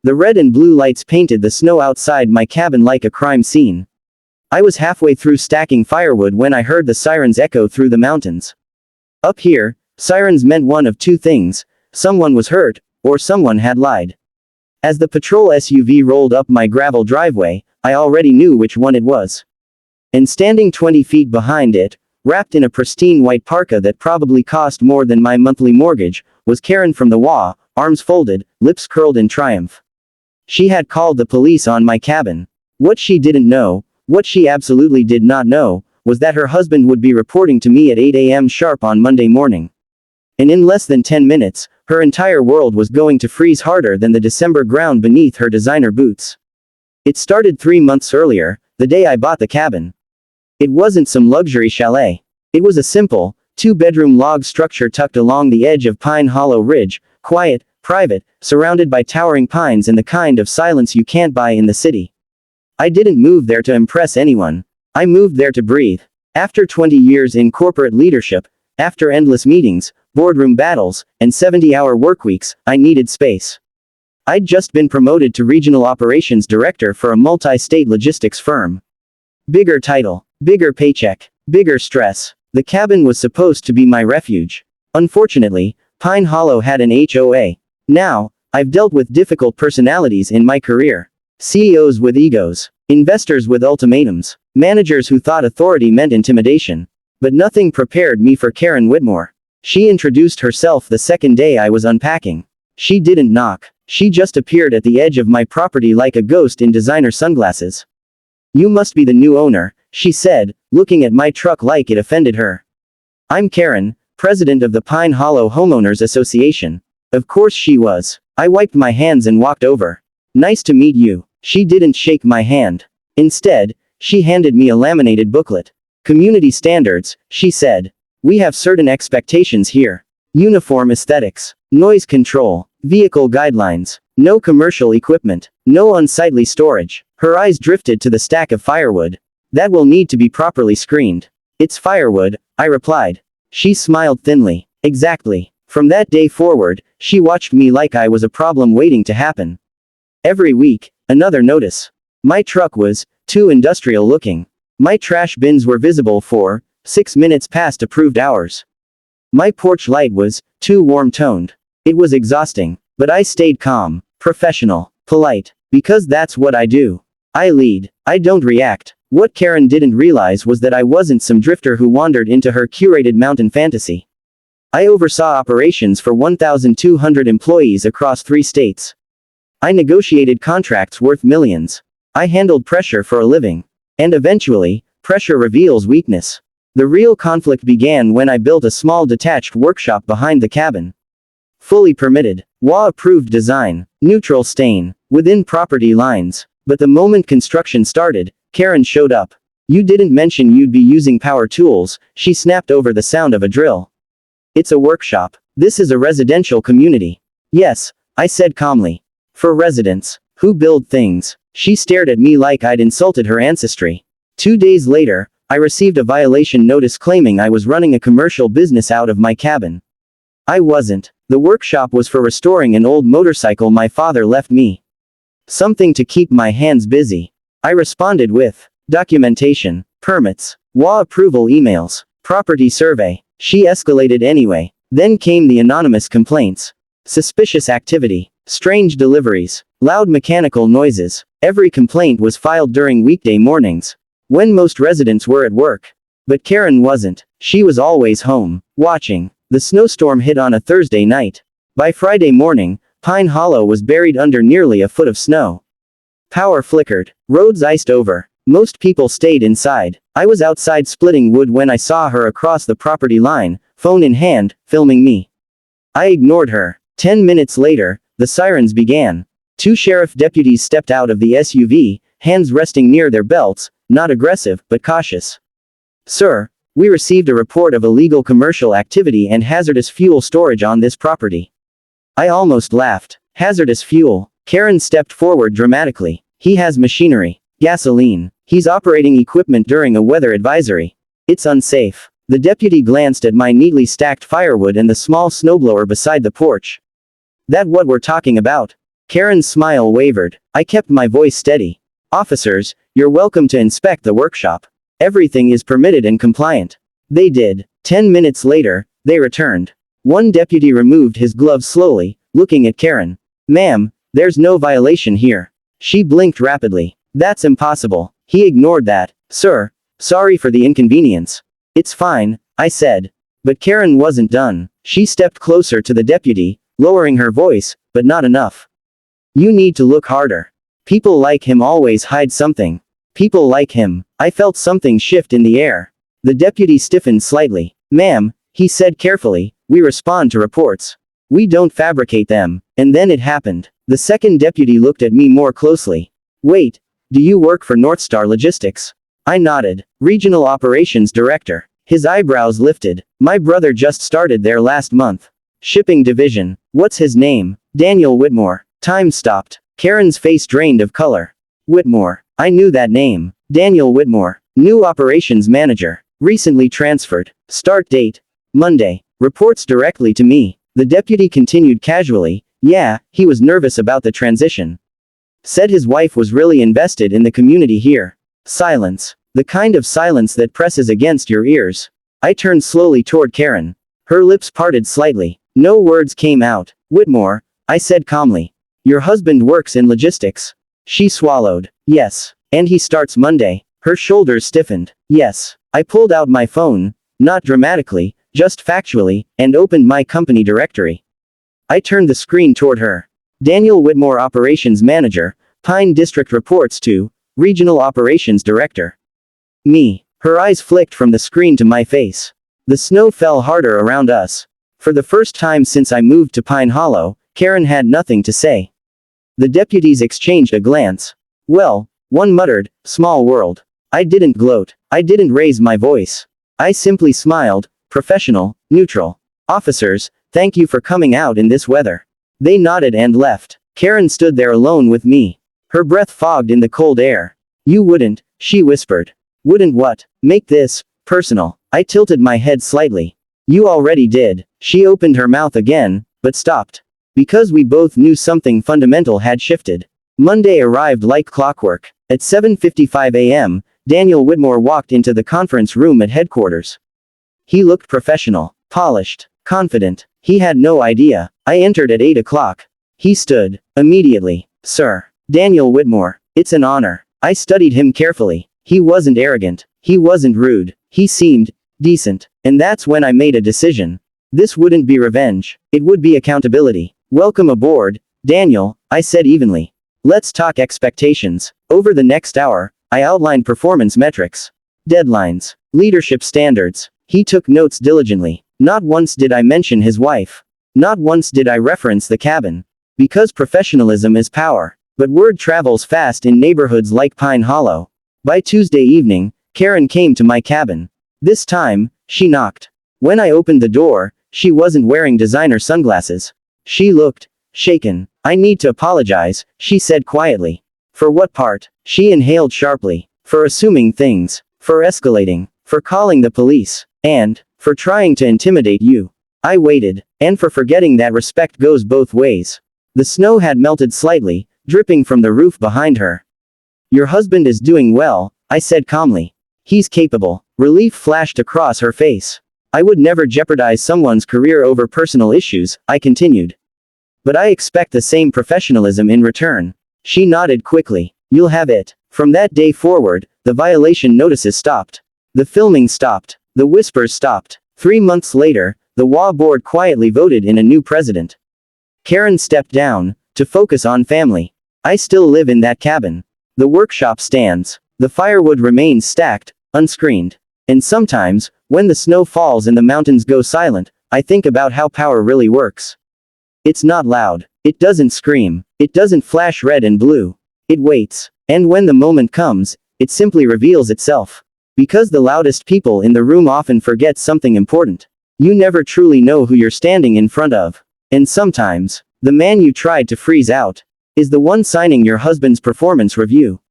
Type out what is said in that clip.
The red and blue lights painted the snow outside my cabin like a crime scene. I was halfway through stacking firewood when I heard the sirens echo through the mountains. Up here, sirens meant one of two things: someone was hurt, or someone had lied. As the patrol SUV rolled up my gravel driveway, I already knew which one it was. And standing 20 feet behind it, wrapped in a pristine white parka that probably cost more than my monthly mortgage, was Karen from the HOA, arms folded, lips curled in triumph. She had called the police on my cabin. What she didn't know, what she absolutely did not know, was that her husband would be reporting to me at 8 a.m. sharp on Monday morning. And in less than 10 minutes, her entire world was going to freeze harder than the December ground beneath her designer boots. It started 3 months earlier, the day I bought the cabin. It wasn't some luxury chalet. It was a simple, 2-bedroom log structure tucked along the edge of Pine Hollow Ridge, quiet, private, surrounded by towering pines and the kind of silence you can't buy in the city. I didn't move there to impress anyone. I moved there to breathe. After 20 years in corporate leadership, after endless meetings, boardroom battles, and 70-hour workweeks, I needed space. I'd just been promoted to regional operations director for a multi-state logistics firm. Bigger title, bigger paycheck, bigger stress. The cabin was supposed to be my refuge. Unfortunately, Pine Hollow had an HOA. Now, I've dealt with difficult personalities in my career. CEOs with egos, investors with ultimatums, managers who thought authority meant intimidation. But nothing prepared me for Karen Whitmore. She introduced herself the second day I was unpacking. She didn't knock. She just appeared at the edge of my property like a ghost in designer sunglasses. "You must be the new owner," she said, looking at my truck like it offended her. "I'm Karen, president of the Pine Hollow Homeowners Association." Of course she was. I wiped my hands and walked over. "Nice to meet you." She didn't shake my hand. Instead, she handed me a laminated booklet. "Community standards," she said. "We have certain expectations here. Uniform aesthetics, noise control, vehicle guidelines, no commercial equipment, no unsightly storage." Her eyes drifted to the stack of firewood. "That will need to be properly screened." "It's firewood," I replied. She smiled thinly. "Exactly." From that day forward, she watched me like I was a problem waiting to happen. Every week, another notice. My truck was too industrial looking. My trash bins were visible for 6 minutes past approved hours. My porch light was too warm-toned. It was exhausting, but I stayed calm, professional, polite, because that's what I do. I lead. I don't react. What Karen didn't realize was that I wasn't some drifter who wandered into her curated mountain fantasy. I oversaw operations for 1,200 employees across 3 states. I negotiated contracts worth millions. I handled pressure for a living. And eventually, pressure reveals weakness. The real conflict began when I built a small detached workshop behind the cabin. Fully permitted. HOA-approved design. Neutral stain. Within property lines. But the moment construction started, Karen showed up. "You didn't mention you'd be using power tools," she snapped over the sound of a drill. "It's a workshop. This is a residential community." "Yes," I said calmly. "For residents who build things." She stared at me like I'd insulted her ancestry. 2 days later, I received a violation notice claiming I was running a commercial business out of my cabin. I wasn't. The workshop was for restoring an old motorcycle my father left me. Something to keep my hands busy. I responded with documentation, permits, HOA approval emails, property survey. She escalated anyway. Then came the anonymous complaints. Suspicious activity, strange deliveries, loud mechanical noises. Every complaint was filed during weekday mornings, when most residents were at work. But Karen wasn't. She was always home, watching. The snowstorm hit on a Thursday night. By Friday morning, Pine Hollow was buried under nearly a foot of snow. Power flickered. Roads iced over. Most people stayed inside. I was outside splitting wood when I saw her across the property line, phone in hand, filming me. I ignored her. 10 minutes later, the sirens began. 2 sheriff deputies stepped out of the SUV, hands resting near their belts, not aggressive, but cautious. "Sir, we received a report of illegal commercial activity and hazardous fuel storage on this property." I almost laughed. Hazardous fuel. Karen stepped forward dramatically. "He has machinery. Gasoline. He's operating equipment during a weather advisory. It's unsafe." The deputy glanced at my neatly stacked firewood and the small snowblower beside the porch. "That what we're talking about?" Karen's smile wavered. I kept my voice steady. Officers, you're welcome to inspect the workshop. Everything is permitted and compliant. They did. 10 minutes later, they returned. One deputy removed his gloves slowly, looking at Karen. Ma'am, there's no violation here. She blinked rapidly. That's impossible. He ignored that. Sir, sorry for the inconvenience. It's fine, I said. But Karen wasn't done. She stepped closer to the deputy, lowering her voice, but not enough. You need to look harder. People like him always hide something. People like him. I felt something shift in the air. The deputy stiffened slightly. Ma'am, he said carefully, we respond to reports. We don't fabricate them. And then it happened. The second deputy looked at me more closely. Wait, do you work for Northstar Logistics? I nodded. Regional Operations Director. His eyebrows lifted. My brother just started there last month. Shipping Division. What's his name? Daniel Whitmore. Time stopped. Karen's face drained of color. Whitmore. I knew that name. Daniel Whitmore. New Operations Manager. Recently transferred. Start date. Monday. Reports directly to me. The deputy continued casually. Yeah, he was nervous about the transition. Said his wife was really invested in the community here. Silence. The kind of silence that presses against your ears. I turned slowly toward Karen. Her lips parted slightly. No words came out. Whitmore, I said calmly. Your husband works in logistics. She swallowed. Yes. And he starts Monday. Her shoulders stiffened. Yes. I pulled out my phone, not dramatically, just factually, and opened my company directory. I turned the screen toward her. Daniel Whitmore, Operations Manager, Pine District reports to Regional Operations Director. Me. Her eyes flicked from the screen to my face. The snow fell harder around us. For the first time since I moved to Pine Hollow, Karen had nothing to say. The deputies exchanged a glance. Well, one muttered, small world. I didn't gloat. I didn't raise my voice. I simply smiled, professional, neutral. Officers, thank you for coming out in this weather. They nodded and left. Karen stood there alone with me. Her breath fogged in the cold air. You wouldn't, she whispered. Wouldn't what? Make this personal. I tilted my head slightly. You already did. She opened her mouth again, but stopped. Because we both knew something fundamental had shifted. Monday arrived like clockwork. At 7:55 a.m., Daniel Whitmore walked into the conference room at headquarters. He looked professional, polished, confident. He had no idea. I entered at 8 o'clock. He stood. Immediately. Sir. Daniel Whitmore. It's an honor. I studied him carefully. He wasn't arrogant. He wasn't rude. He seemed decent. And that's when I made a decision. This wouldn't be revenge. It would be accountability. Welcome aboard, Daniel, I said evenly. Let's talk expectations. Over the next hour, I outlined performance metrics, deadlines, leadership standards. He took notes diligently. Not once did I mention his wife. Not once did I reference the cabin. Because professionalism is power. But word travels fast in neighborhoods like Pine Hollow. By Tuesday evening, Karen came to my cabin. This time, she knocked. When I opened the door, she wasn't wearing designer sunglasses. She looked shaken. I need to apologize, she said quietly. For what part? She inhaled sharply. For assuming things. For escalating. For calling the police. And for trying to intimidate you. I waited. And for forgetting that respect goes both ways. The snow had melted slightly, dripping from the roof behind her. Your husband is doing well, I said calmly. He's capable. Relief flashed across her face. I would never jeopardize someone's career over personal issues, I continued. But I expect the same professionalism in return. She nodded quickly. You'll have it. From that day forward, the violation notices stopped. The filming stopped. The whispers stopped. 3 months later, the HOA board quietly voted in a new president. Karen stepped down, to focus on family. I still live in that cabin. The workshop stands. The firewood remains stacked, unscreened. And sometimes, when the snow falls and the mountains go silent, I think about how power really works. It's not loud. It doesn't scream. It doesn't flash red and blue. It waits. And when the moment comes, it simply reveals itself. Because the loudest people in the room often forget something important. You never truly know who you're standing in front of. And sometimes, the man you tried to freeze out is the one signing your husband's performance review.